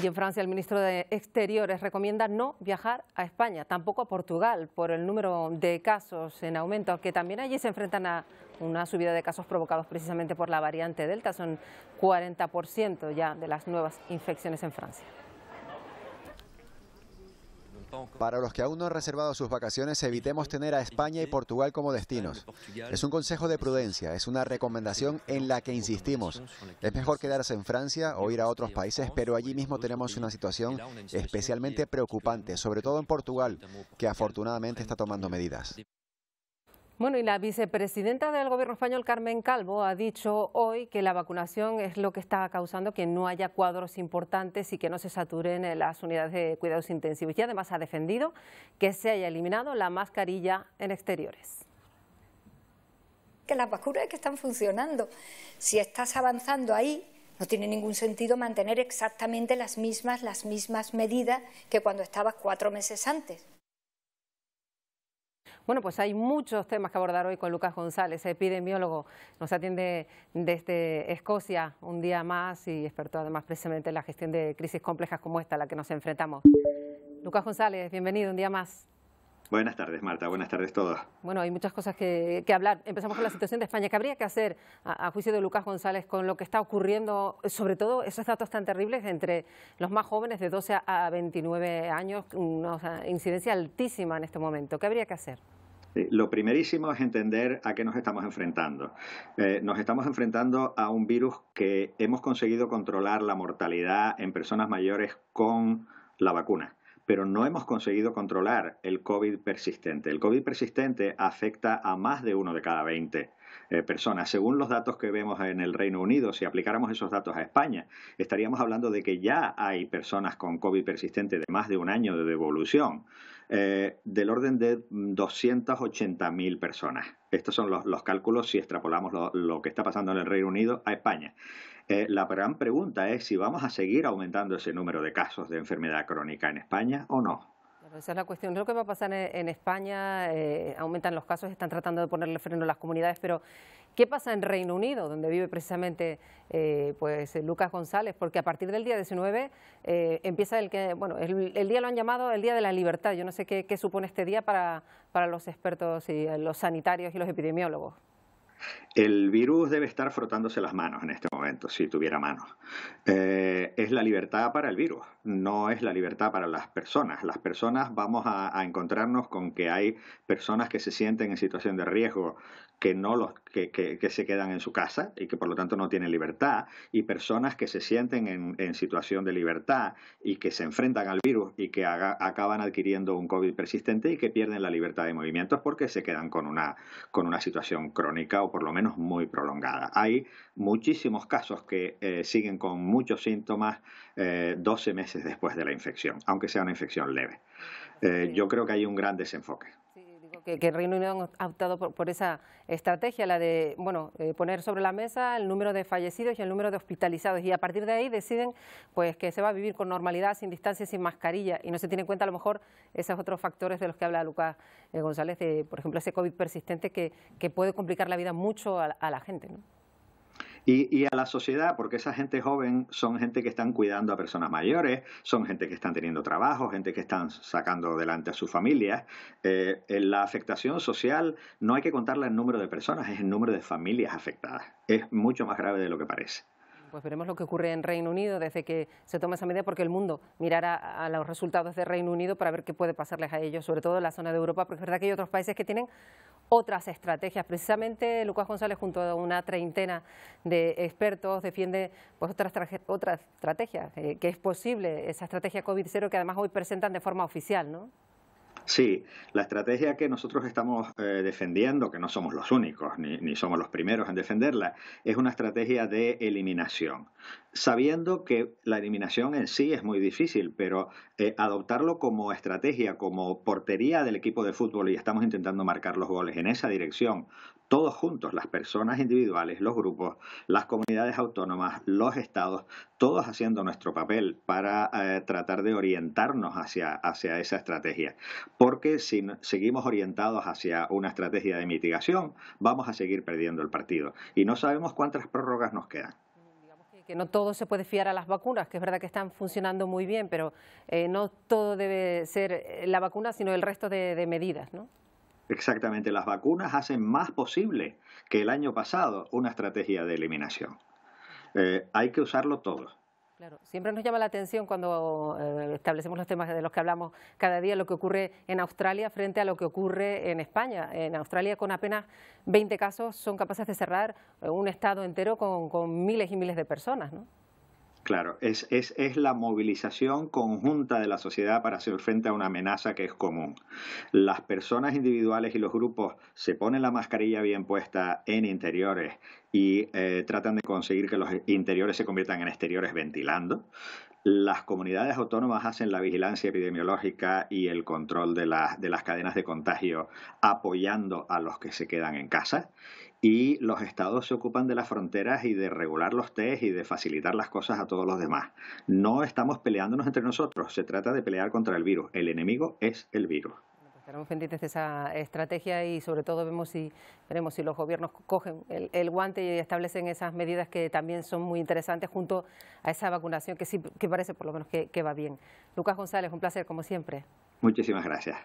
Y en Francia el ministro de Exteriores recomienda no viajar a España, tampoco a Portugal, por el número de casos en aumento, aunque también allí se enfrentan a una subida de casos provocados precisamente por la variante Delta. Son 40% ya de las nuevas infecciones en Francia. Para los que aún no han reservado sus vacaciones, evitemos tener a España y Portugal como destinos. Es un consejo de prudencia, es una recomendación en la que insistimos. Es mejor quedarse en Francia o ir a otros países, pero allí mismo tenemos una situación especialmente preocupante, sobre todo en Portugal, que afortunadamente está tomando medidas. Bueno, y la vicepresidenta del Gobierno español, Carmen Calvo, ha dicho hoy que la vacunación es lo que está causando que no haya cuadros importantes y que no se saturen las unidades de cuidados intensivos. Y además ha defendido que se haya eliminado la mascarilla en exteriores. Que las vacunas que están funcionando. Si estás avanzando ahí, no tiene ningún sentido mantener exactamente las mismas medidas que cuando estabas 4 meses antes. Bueno, pues hay muchos temas que abordar hoy con Lucas González, epidemiólogo. Nos atiende desde Escocia un día más y experto además precisamente en la gestión de crisis complejas como esta a la que nos enfrentamos. Lucas González, bienvenido un día más. Buenas tardes, Marta. Buenas tardes a todos. Bueno, hay muchas cosas que hablar. Empezamos con la situación de España. ¿Qué habría que hacer, a juicio de Lucas González, con lo que está ocurriendo, sobre todo esos datos tan terribles entre los más jóvenes de 12 a 29 años, una incidencia altísima en este momento? ¿Qué habría que hacer? Lo primerísimo es entender a qué nos estamos enfrentando. Nos estamos enfrentando a un virus que hemos conseguido controlar la mortalidad en personas mayores con la vacuna, pero no hemos conseguido controlar el COVID persistente. El COVID persistente afecta a más de 1 de cada 20 personas. Según los datos que vemos en el Reino Unido, si aplicáramos esos datos a España, estaríamos hablando de que ya hay personas con COVID persistente de más de 1 año de devolución, del orden de 280.000 personas. Estos son los cálculos si extrapolamos lo que está pasando en el Reino Unido a España. La gran pregunta es si vamos a seguir aumentando ese número de casos de enfermedad crónica en España o no. Esa es la cuestión. Lo que va a pasar en España, aumentan los casos, están tratando de ponerle freno a las comunidades, pero ¿qué pasa en Reino Unido, donde vive precisamente Lucas González? Porque a partir del día 19 empieza el día lo han llamado el Día de la Libertad. Yo no sé qué supone este día para los expertos y los sanitarios y los epidemiólogos. El virus debe estar frotándose las manos en este momento, si tuviera manos. Es la libertad para el virus, no es la libertad para las personas. Las personas vamos a encontrarnos con que hay personas que se sienten en situación de riesgo, que se quedan en su casa y que por lo tanto no tienen libertad, y personas que se sienten en situación de libertad y que se enfrentan al virus y que acaban adquiriendo un COVID persistente y que pierden la libertad de movimientos porque se quedan con una situación crónica o por lo menos muy prolongada. Hay muchísimos casos que siguen con muchos síntomas 12 meses después de la infección, aunque sea una infección leve. Yo creo que hay un gran desenfoque. Que el Reino Unido ha optado por esa estrategia, la de poner sobre la mesa el número de fallecidos y el número de hospitalizados, y a partir de ahí deciden pues que se va a vivir con normalidad, sin distancia, sin mascarilla, y no se tiene en cuenta a lo mejor esos otros factores de los que habla Lucas González, por ejemplo ese COVID persistente que puede complicar la vida mucho a la gente, ¿no? Y a la sociedad, porque esa gente joven son gente que están cuidando a personas mayores, son gente que están teniendo trabajo, gente que están sacando adelante a sus familias. La afectación social no hay que contarla en número de personas, es el número de familias afectadas. Es mucho más grave de lo que parece. Pues veremos lo que ocurre en Reino Unido desde que se tome esa medida, porque el mundo mirará a los resultados de Reino Unido para ver qué puede pasarles a ellos, sobre todo en la zona de Europa, porque es verdad que hay otros países que tienen otras estrategias. Precisamente Lucas González, junto a una treintena de expertos, defiende pues otra estrategia, que es posible, esa estrategia COVID-0 que además hoy presentan de forma oficial, ¿no? Sí, la estrategia que nosotros estamos defendiendo, que no somos los únicos ni somos los primeros en defenderla, es una estrategia de eliminación. Sabiendo que la eliminación en sí es muy difícil, pero adoptarlo como estrategia, como portería del equipo de fútbol, y estamos intentando marcar los goles en esa dirección, todos juntos, las personas individuales, los grupos, las comunidades autónomas, los estados, todos haciendo nuestro papel para tratar de orientarnos hacia esa estrategia. Porque si seguimos orientados hacia una estrategia de mitigación, vamos a seguir perdiendo el partido. Y no sabemos cuántas prórrogas nos quedan. Que no todo se puede fiar a las vacunas, que es verdad que están funcionando muy bien, pero no todo debe ser la vacuna, sino el resto de medidas, ¿no? Exactamente, las vacunas hacen más posible que el año pasado una estrategia de eliminación. Hay que usarlo todo. Claro, siempre nos llama la atención cuando establecemos los temas de los que hablamos cada día, lo que ocurre en Australia frente a lo que ocurre en España. En Australia, con apenas 20 casos, son capaces de cerrar un estado entero con miles y miles de personas, ¿no? Claro, es la movilización conjunta de la sociedad para hacer frente a una amenaza que es común. Las personas individuales y los grupos se ponen la mascarilla bien puesta en interiores y tratan de conseguir que los interiores se conviertan en exteriores ventilando. Las comunidades autónomas hacen la vigilancia epidemiológica y el control de las cadenas de contagio apoyando a los que se quedan en casa. Y los estados se ocupan de las fronteras y de regular los test y de facilitar las cosas a todos los demás. No estamos peleándonos entre nosotros, se trata de pelear contra el virus. El enemigo es el virus. Estaremos pendientes de esa estrategia y sobre todo veremos si los gobiernos cogen el guante y establecen esas medidas que también son muy interesantes junto a esa vacunación que sí que parece por lo menos que va bien. Lucas González, un placer como siempre. Muchísimas gracias.